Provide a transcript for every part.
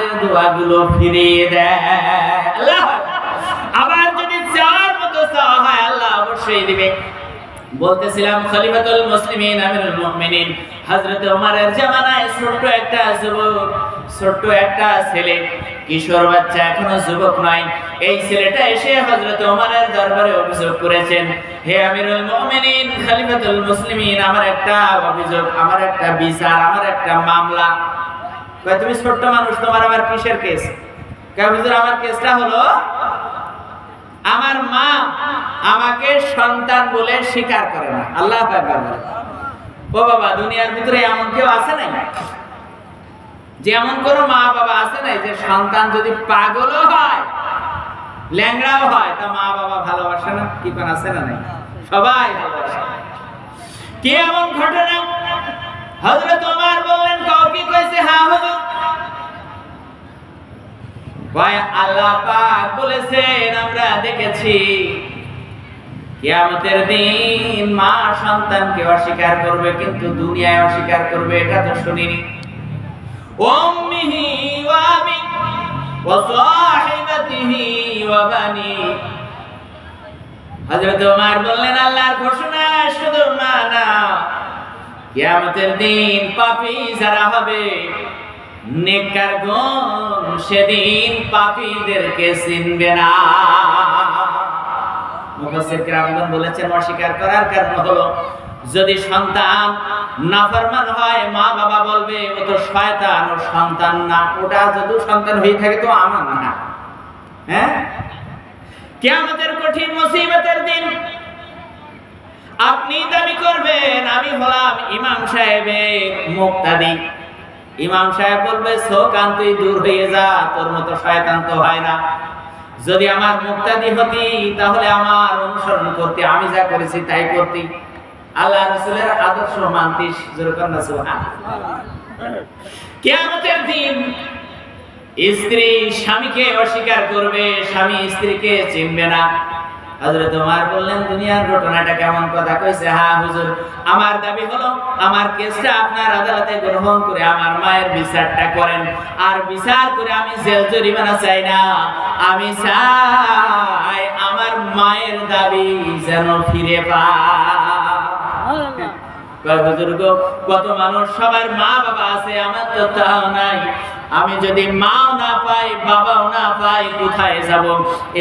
আমাদের দোয়াগুলো ফিরিয়ে দেয়। আল্লাহ আবার যদি চাওয়ার মতো চাওয়া হয় আল্লাহ অবশ্যই দিবে। বলতেছিলাম খলিফাতুল মুসলিমিন আমিরুল মুমিনিন হযরত ওমরের জামানায় ছোট্ট একটা যুবক, ছোট্ট একটা ছেলে, কিশোর বাচ্চা, এখনো যুবক নয়, এই ছেলেটা এসে হযরত ওমরের দরবারে অভিযোগ করেছেন, হে আমিরুল মুমিনিন খলিফাতুল মুসলিমিন, আমার একটা অভিযোগ, আমার একটা বিচার, আমার একটা মামলা। কয় তুমি ছোট্ট মানুষ, তোমার আবার কিসের কেস? কয় হুজুর আমার কেসটা হলো আমার মা আমাকে সন্তান বলে স্বীকার করে না। আল্লাহু আকবার। ও বাবা, দুনিয়ার ভিতরে এমন কেউ আছে নাই, যে এমন কোন মা বাবা আছে নাই যে সন্তান যদি পাগলও হয়, ল্যাংড়াও হয়, তা মা বাবা ভালোবাসে না? কি কোন আছে না? নাই, সবাই ভালোবাসে। কি এমন ঘটনা? হযরত ওমর বললেন, কাউ কি কইছে? হ্যাঁ হুজুর। ভাই আল্লাহ পাক বলেছেন, আমরা দেখেছি কিয়ামতের দিন মা সন্তানকে অস্বীকার করবে, কিন্তু দুনিয়ায় অস্বীকার করবে এটা তো শুনিনি। উম্মিহি ওয়া আবি ওয়া সাহিবাতিহি ওয়া বানি। হযরত ওমর বললেন, আল্লাহর ঘোষণা শুধু মা না, কিয়ামতের দিন পাপী যারা হবে, নেককারগণ সেদিন পাপীদেরকে চিনবে না। মুফাসসির কিরামগণ বলেছেন, অস্বীকার করার কারণ হলো যদি সন্তান নাফরমান হয়, মা বাবা বলবে ও তো শয়তান, ও সন্তান না। ওটা যদি সন্তান হয়ে থাকে তো আমার না। হ্যাঁ, কিয়ামতের কঠিন মুসিবতের দিন আপনি দাবি করবেন আমি হলাম ইমাম সাহেবের মুক্তাদি। ইমাম সাহেব বলবে, শোকান তুই দূর হয়ে যা, তোর মতো শয়তান তো হয় না। যদি আমার মুক্তাদি হতি তাহলে আমার অনুসরণ করতে, আমি যা করেছি তাই করতি, আল্লাহ রাসূলের আদর্শ মানতিস। যেরকম না সুবহানাল্লাহ। কিয়ামতের দিন স্ত্রী স্বামীকে অস্বীকার করবে, স্বামী স্ত্রীকে চিনবে না। হযরত ওমর বললেন, দুনিয়ার ঘটনাটা কেমন কথা কইছে? হ্যাঁ হুজুর, আমার দাবি হলো আমার কেসটা আপনার আদালতে গ্রহণ করে আমার মায়ের বিচারটা করেন, আর বিচার করে আমি জেল জরিমানা চাই না, আমি চাই আমার মায়ের দাবি যেন ফিরে পায়। হুজুর গো, কত মানুষ সবার মা বাবা আছে, আমার তো তাও নাই। আমি যদি মাও না পাই, বাবাও না পাই, কোথায় যাব?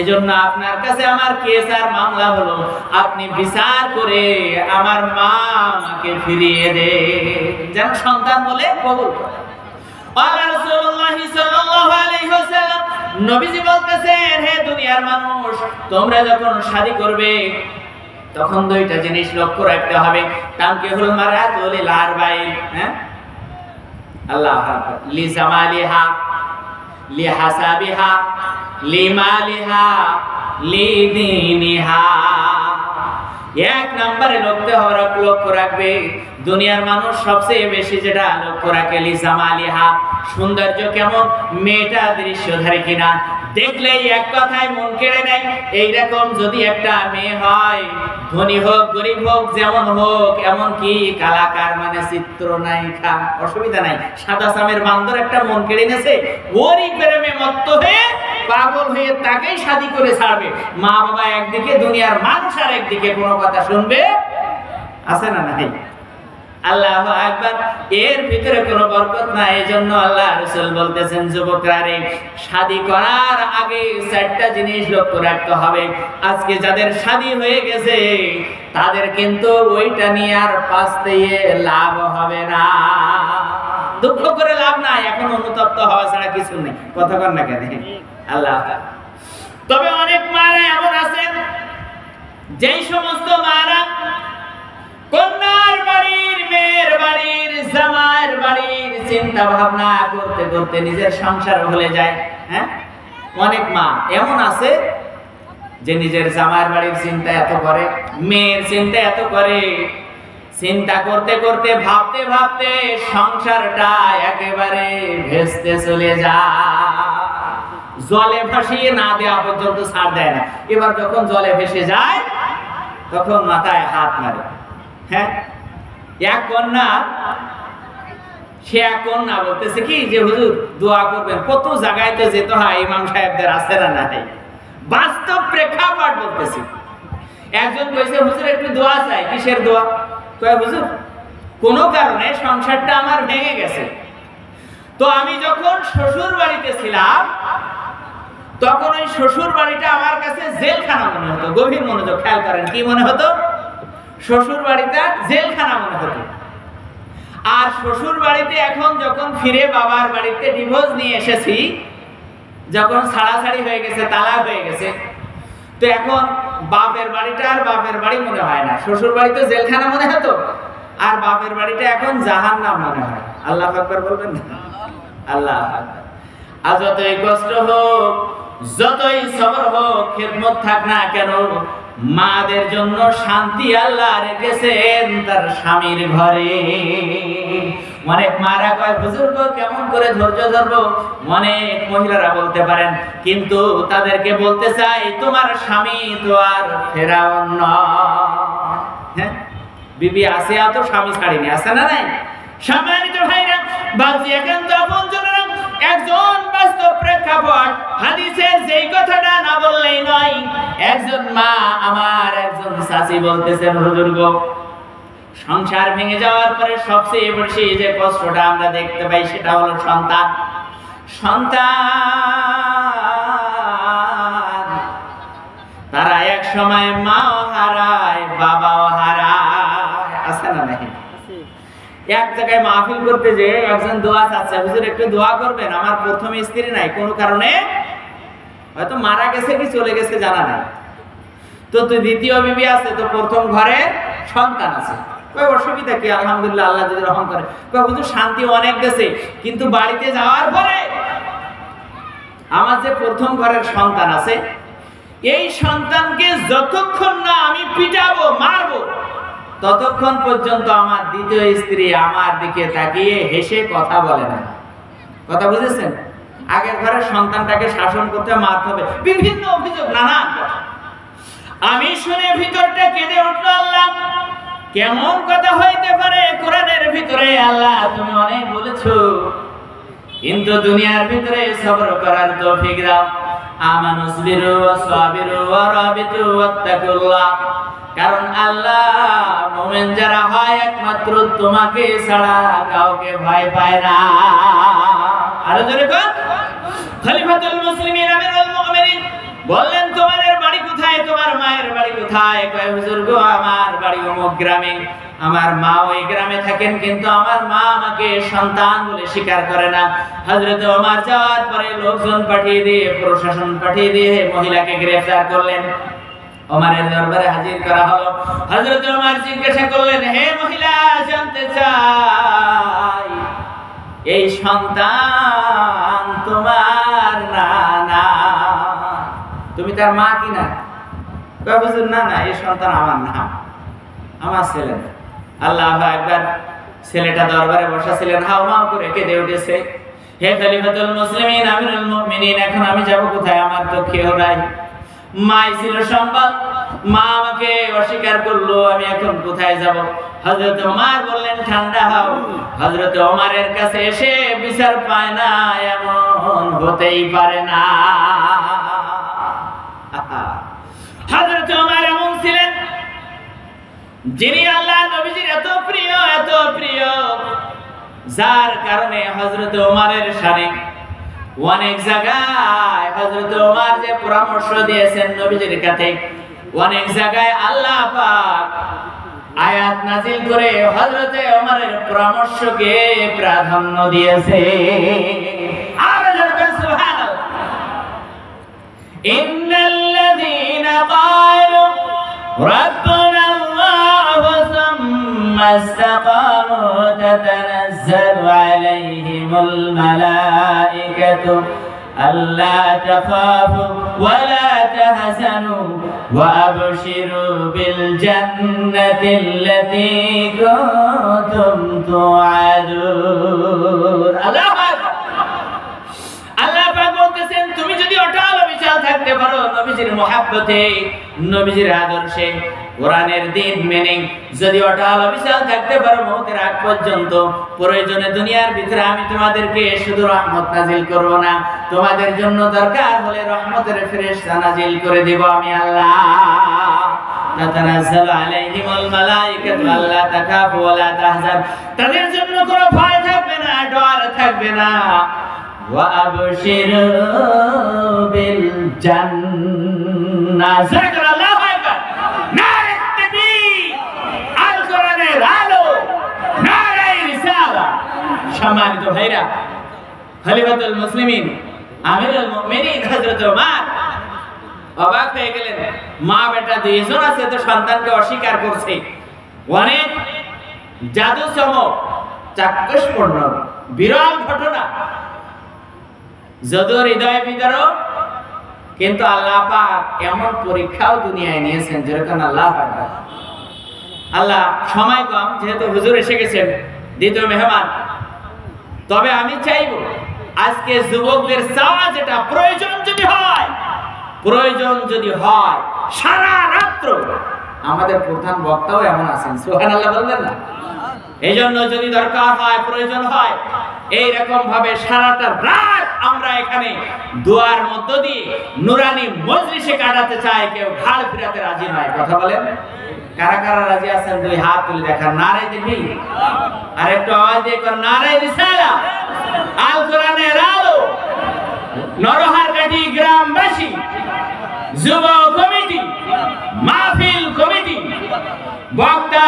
এজন্য আপনার কাছে আমার কেস আর মামলা হলো, আপনি বিচার করে আমার মা আমাকে ফিরিয়ে দে, যেন সন্তান বলে কবুল করে। আল্লাহ রাসূলুল্লাহ সাল্লাল্লাহু আলাইহি ওয়াসাল্লাম নবীজি বলতেছেন, হে দুনিয়ার মানুষ, তোমরা যখন শাদী করবে তখন দুইটা জিনিস লক্ষ্য রাখতে হবে। তানকিহুল মারাতু লিল আরবাইন, হ্যাঁ, আল্লাহু আকবার, লি জামালিহা, লি হাসাবিহা, লি মালিহা, লি দীনিহা। এক নম্বরে লক্ষ্য রাখবে, দুনিয়ার মানুষ সবচেয়ে বেশি যেটা লক্ষ্য রাখে, লি জামালিহা, সৌন্দর্য কেমন, মেয়েটা দৃশ্যধারী কিনা, দেখলেই এক কথায় মন কেড়ে নেয়। এইরকম যদি একটা মেয়ে হয়, ধনী হোক গরিব হোক, যেমন হোক, এমন কি কালাকার মানে চিত্রনায়িকা, অসুবিধা নাই, সাদা সামের বান্দর একটা মন কেড়ে নেছে, ওরই প্রেমে মত্ত হয়ে পাগল হয়ে তাকেই শাদী করে ছাড়বে। মা বাবা একদিকে, দুনিয়ার মানুষ আর একদিকে, কোনো কথা শুনবে? আছে না নাই? আল্লাহু আকবার। এর ভিতরে কোনো বরকত নাই। এজন্য আল্লাহ রাসূল বলতেছেন, যুবকরা রে, শাদী করার আগে চারটা জিনিস লক্ষ্য রাখতে হবে। আজকে যাদের শাদী হয়ে গেছে তাদের কিন্তু ওইটা নিয়ে আর পাস্তেয়ে লাভ হবে না। দুঃখ করে লাভ নাই, এখন অনুতপ্ত হওয়া ছাড়া কিছু নেই। কথা কর না কেন? আল্লাহ। তবে অনেক মারা এমন আছেন, যেই সমস্ত মারা কন্যার বাড়ির, মেয়ের বাড়ির, জামাইয়ের বাড়ির চিন্তা ভাবনা করতে করতে নিজের সংসার ভুলে যায়। হ্যাঁ, অনেক মা এমন আছে যে নিজের জামাইয়ের বাড়ির চিন্তা এত করে, মেয়ের চিন্তা এত করে, চিন্তা করতে করতে, ভাবতে ভাবতে সংসারটা একেবারে ভেস্তে চলে যায়। জলে ভাসিয়ে না দেওয়া পর্যন্ত ছাড় দেয় না। এবার যখন জলে ভেসে যায় তখন মাথায় হাত মারে। হ্যাঁ, এক কন্যা সে এখন না বলতেছে কি যে হুজুর দোয়া করবেন, কত জায়গায় তো যেতে হয় ইমাম সাহেবদের, আছে না নাই, বাস্তব প্রেক্ষাপট বলতেছি। একজন কইছে হুজুর একটু দোয়া চাই। কিসের দোয়া? কয় হুজুর কোনো কারণে সংসারটা আমার ভেঙে গেছে, তো আমি যখন শ্বশুর বাড়িতে ছিলাম তখন ওই শ্বশুর বাড়িটা আমার কাছে জেলখানা মনে হতো। গভীর মনোযোগ, খেয়াল করেন, কি মনে হতো? শ্বশুর বাড়িটা জেলখানা মনে হতো। আর শ্বশুর বাড়িতে এখন যখন ফিরে বাবার বাড়িতে ডিভোর্স নিয়ে এসেছি, যখন ছাড়াছাড়ি হয়ে গেছে, তালাক হয়ে গেছে, তো এখন বাপের বাড়িটা আর বাপের বাড়ি মনে হয় না। শ্বশুর বাড়ি তো জেলখানা মনে হতো, আর বাপের বাড়িটা এখন জাহান্নাম মনে হয়। আল্লাহ আকবার বলবেন না? আল্লাহ আকবার। আর যতই কষ্ট হোক, যতই সবর হোক, খেদমত থাক না কেন, মাদের জন্য শান্তি আল্লাহ রেখেছেন তার স্বামীর ঘরে। অনেক মারা কয় হুজুর গো কেমন করে ধৈর্য ধরবো, অনেক মহিলারা বলতে পারেন, কিন্তু তাদেরকে বলতে চাই তোমার স্বামী তো আর ফেরাউন নয়। হ্যাঁ, বিবি আসিয়া তো স্বামী ছাড়িনি, আছে না নাই? সম্মানিত ভাইরা, বাজি একান্ত আপনজনেরা, একজন বাস্তব প্রেক্ষাপট হাদিসের যেই কথাটা না বললেই নয়। একজন মা আমার একজন চাচী বলতেছেন হুজুর গো, সংসার ভেঙে যাওয়ার পরে সবচেয়ে বেশি যে কষ্টটা আমরা দেখতে পাই সেটা হলো সন্তান। সন্তান তারা এক সময় মাও হারায়, বাবাও হারায়, আছে না নাই? এক জায়গায় মাহফিল করতে যে একজন দোয়া চাচ্ছে, হুজুর একটু দোয়া করবেন, আমার প্রথম স্ত্রী নাই, কোনো কারণে হয়তো মারা গেছে কি চলে গেছে জানা নাই, তো দ্বিতীয় বিবি আছে, তো প্রথম ঘরে সন্তান আছে, কই অসুবিধা কি, আলহামদুলিল্লাহ আল্লাহ যদি রহম করে। কই হুজুর শান্তি অনেক গেছে, কিন্তু বাড়িতে যাওয়ার পরে আমার যে প্রথম ঘরের সন্তান আছে, এই সন্তানকে যতক্ষণ না আমি পিটাবো মারবো, ততক্ষণ পর্যন্ত আমার দ্বিতীয় স্ত্রী আমার দিকে তাকিয়ে হেসে কথা বলে না। কথা বুঝেছেন? আগের ঘরের সন্তানটাকে শাসন করতে, মারতে হবে, বিভিন্ন অভিযোগ, নানান কথা। আমি শুনে ভিতরটা কেঁদে উঠলো, আল্লাহ কেমন কথা হইতে পারে? কোরআনের ভিতরে আল্লাহ তুমি অনেক বলেছো, কিন্তু দুনিয়ার ভিতরে সবর করার তৌফিক দাও। আমানুসবিরু ওয়া সাবিরু ওয়া রাবিতু ওয়াত্তাকুল্লাহ। কারণ আল্লাহ মুমিন যারা হয় একমাত্র তোমাকে ছাড়া কাউকে ভয় পায় না। আরো জোরে কোন? খলিফাতুল মুসলিমিন আমিরুল মুমিনিন বললেন তোমাদের বাড়ি কোথায়, তোমার মায়ের বাড়ি কোথায়? কয় হুজুর গো আমার বাড়ি অমুক গ্রামে, আমার মা ওই গ্রামে থাকেন, কিন্তু আমার মা আমাকে সন্তান বলে স্বীকার করে না। হযরত ওমর যাওয়ার পরে লোকজন পাঠিয়ে দিয়ে, প্রশাসন পাঠিয়ে দিয়ে মহিলাকে গ্রেফতার করলেন। ওমরের দরবারে হাজির করা হলো। হযরত ওমর জিজ্ঞাসা করলেন, হে মহিলা, জানতে চাই এই সন্তান তোমার না না, তুমি তার মা কিনা? কয় হুজুর না না, এই সন্তান আমার না, আমার ছেলে। আল্লাহু আকবার। ছেলেটা দরবারে বসা ছিলেন, হাওমাও করে কেঁদে উঠেছে, হে খলিফাতুল মুসলিমিন আমিরুল মুমিনিন, এখন আমি যাব কোথায়? আমার তো কেউ নাই, মাই ছিল সম্বল, মা আমাকে অস্বীকার করলো, আমি এখন কোথায় যাব? হযরত ওমর বললেন ঠান্ডা হও। হযরত ওমরের কাছে এসে বিচার পায় না, এমন হতেই পারে না। হযরত ওমর এমন ছিলেন যিনি আল্লাহ নবীজির এত প্রিয়, এত প্রিয়, যার কারণে হযরত ওমরের শানে অনেক জায়গায় হযরত ওমর যে পরামর্শ দিয়েছেন নবীজির কাছে, অনেক জায়গায় আল্লাহ পাক আয়াত নাযিল করে হযরত ওমরের পরামর্শকে প্রাধান্য দিয়েছে। আর সুবহানাল্লাহ, ইন্নাল্লাযীনা ক্বালু রাব্বুনা আল্লাহু সুম্মা ইসতাকামু তাতানাজ্জালু আলাইহিমুল মালাইকাতু আল্লা তাখাফু ওয়া লা তাহজানু ওয়া আবশিরু বিল জান্নাতিল্লাতী কুনতুম তুআদুন। আল্লাহ পাক বলতেছেন, তুমি যদি অটল অবিচল থাকতে পারো নবীজির মহব্বতে, নবীজির আদর্শে, কোরআনের দিন মেনে যদি অটল অবিচল থাকতে পারো মওতের আগ পর্যন্ত, প্রয়োজনে দুনিয়ার ভিতরে আমি তোমাদেরকে শুধু রহমত নাজিল করব না, তোমাদের জন্য দরকার হলে রহমতের ফেরেশতা নাজিল করে দেব আমি আল্লাহ। তাতানাজ্জালু আলাইহিমুল মালায়েকাতু আল্লা তাখাফু ওয়া লা তাহজান, তাদের জন্য কোনো ভয় থাকবে না, ডর থাকবে না। ওয়া আবশিরু বিল জান্নাহ, যাকারাল্লাহু আকবার, নারে তাকবীর, আল কোরআনের আলো, নারে রিসালা। সম্মানিত ভাইরা, খলিফাতুল মুসলিমিন আমিরুল মুমিনিন হযরত ওমর অবাক হয়ে গেলেন। মা বেটা দুইজন আছে, তো সন্তানকে অস্বীকার করছে। অনেক জাদু চমক, চাক্ষুষপূর্ণ বিরল ঘটনা, যদিও হৃদয় বিদারক, কিন্তু আল্লাহ পাক এমন পরীক্ষাও দুনিয়ায় নিয়েছেন যেরকম আল্লাহ পাক। আল্লাহ সময় কম, যেহেতু হুজুর এসে গেছেন দ্বিতীয় মেহমান, তবে আমি চাইব আজকে যুবকদের চাওয়া যেটা, প্রয়োজন যদি হয় সারা রাত্র, আমাদের প্রধান বক্তাও এমন আছেন, সুবহানাল্লাহ বলবেন না? এই জন্য যদি দরকার হয়, প্রয়োজন হয়, এইরকম ভাবে সারাটা রাত আমরা এখানে দোয়ার মধ্য দিয়ে নুরানি মজলিসে কাটাতে চাই। কেউ ঘাড় ফিরাতে রাজি নয়, কথা বলেন। কারা কারা রাজি আছেন দুই হাত তুলে দেখান, নারে দেখি, আর একটু আওয়াজ দিয়ে কর, নারে রিসালা, আল কোরআনের আলো। নরহারকাঠি গ্রামবাসী, যুব কমিটি, মাহফিল কমিটি, বক্তা